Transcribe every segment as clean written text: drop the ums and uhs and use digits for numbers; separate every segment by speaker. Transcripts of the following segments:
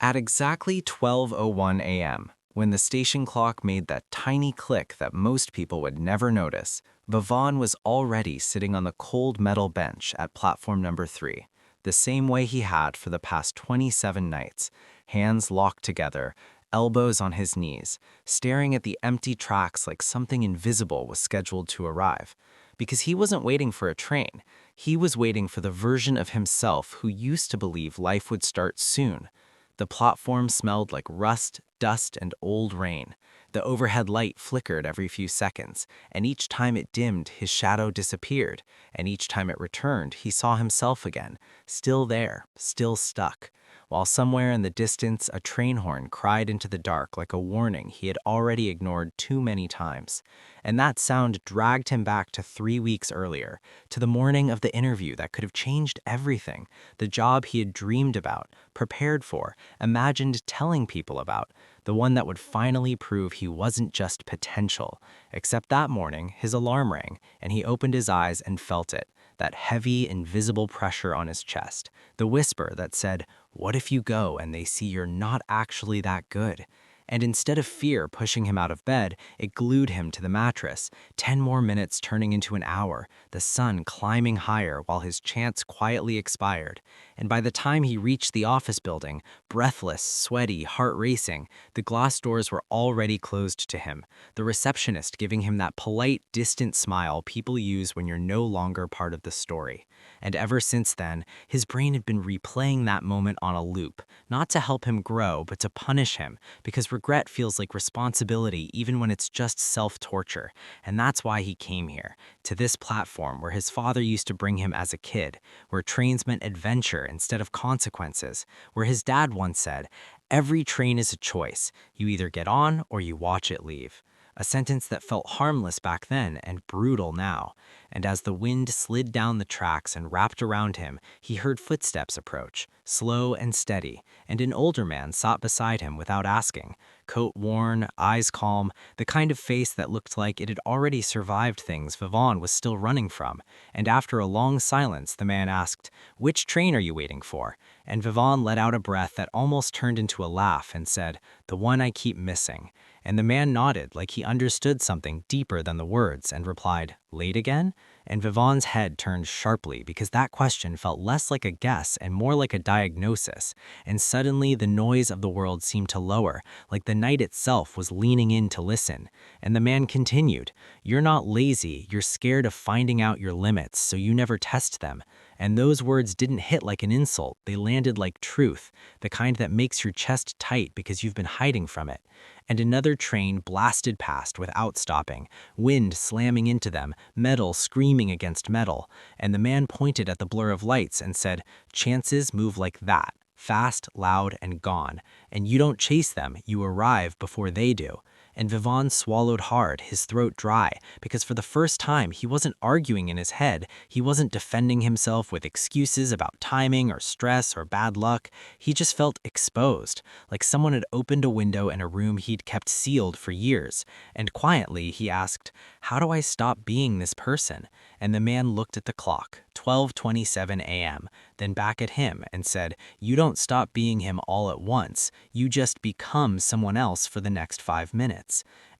Speaker 1: At exactly 12:01 a.m., when the station clock made that tiny click that most people would never notice, Vivon was already sitting on the cold metal bench at platform number 3, the same way he had for the past 27 nights, hands locked together, elbows on his knees, staring at the empty tracks like something invisible was scheduled to arrive. Because he wasn't waiting for a train, he was waiting for the version of himself who used to believe life would start soon. The platform smelled like rust, dust, and old rain. The overhead light flickered every few seconds, and each time it dimmed, his shadow disappeared, and each time it returned, he saw himself again, still there, still stuck, while somewhere in the distance a train horn cried into the dark like a warning he had already ignored too many times. And that sound dragged him back to 3 weeks earlier, to the morning of the interview that could have changed everything, the job he had dreamed about, prepared for, imagined telling people about, the one that would finally prove he wasn't just potential. Except that morning, his alarm rang, and he opened his eyes and felt it, that heavy, invisible pressure on his chest, the whisper that said, "What if you go and they see you're not actually that good?" And instead of fear pushing him out of bed, it glued him to the mattress, 10 more minutes turning into an hour, the sun climbing higher while his chance quietly expired. And by the time he reached the office building, breathless, sweaty, heart racing, the glass doors were already closed to him, the receptionist giving him that polite, distant smile people use when you're no longer part of the story. And ever since then, his brain had been replaying that moment on a loop, not to help him grow, but to punish him, because regret feels like responsibility even when it's just self-torture. And that's why he came here, to this platform where his father used to bring him as a kid, where trains meant adventure instead of consequences, where his dad once said, "Every train is a choice. You either get on or you watch it leave." A sentence that felt harmless back then and brutal now. And as the wind slid down the tracks and wrapped around him, he heard footsteps approach, slow and steady, and an older man sat beside him without asking, coat worn, eyes calm, the kind of face that looked like it had already survived things Vivon was still running from. And after a long silence, the man asked, "Which train are you waiting for?" And Vivon let out a breath that almost turned into a laugh and said, "The one I keep missing." And the man nodded like he understood something deeper than the words and replied, "Late again?" And Vivon's head turned sharply because that question felt less like a guess and more like a diagnosis. And suddenly the noise of the world seemed to lower, like the night itself was leaning in to listen. And the man continued, "You're not lazy, you're scared of finding out your limits, so you never test them." And those words didn't hit like an insult, they landed like truth, the kind that makes your chest tight because you've been hiding from it. And another train blasted past without stopping, wind slamming into them, metal screaming against metal, and the man pointed at the blur of lights and said, "Chances move like that, fast, loud, and gone, and you don't chase them, you arrive before they do." And Vivon swallowed hard, his throat dry, because for the first time he wasn't arguing in his head, he wasn't defending himself with excuses about timing or stress or bad luck, he just felt exposed, like someone had opened a window in a room he'd kept sealed for years. And quietly he asked, "How do I stop being this person?" And the man looked at the clock, 12:27 a.m., then back at him and said, "You don't stop being him all at once, you just become someone else for the next 5 minutes."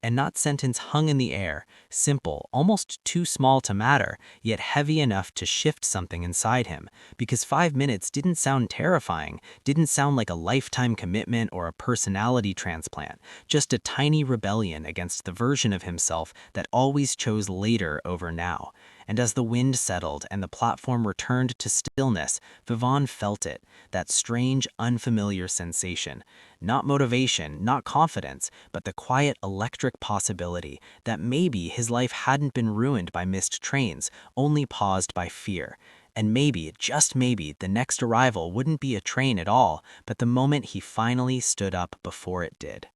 Speaker 1: And that sentence hung in the air, simple, almost too small to matter, yet heavy enough to shift something inside him, because 5 minutes didn't sound terrifying, didn't sound like a lifetime commitment or a personality transplant, just a tiny rebellion against the version of himself that always chose later over now. And as the wind settled and the platform returned to stillness, Vivon felt it, that strange, unfamiliar sensation. Not motivation, not confidence, but the quiet electric possibility that maybe his life hadn't been ruined by missed trains, only paused by fear. And maybe, just maybe, the next arrival wouldn't be a train at all, but the moment he finally stood up before it did.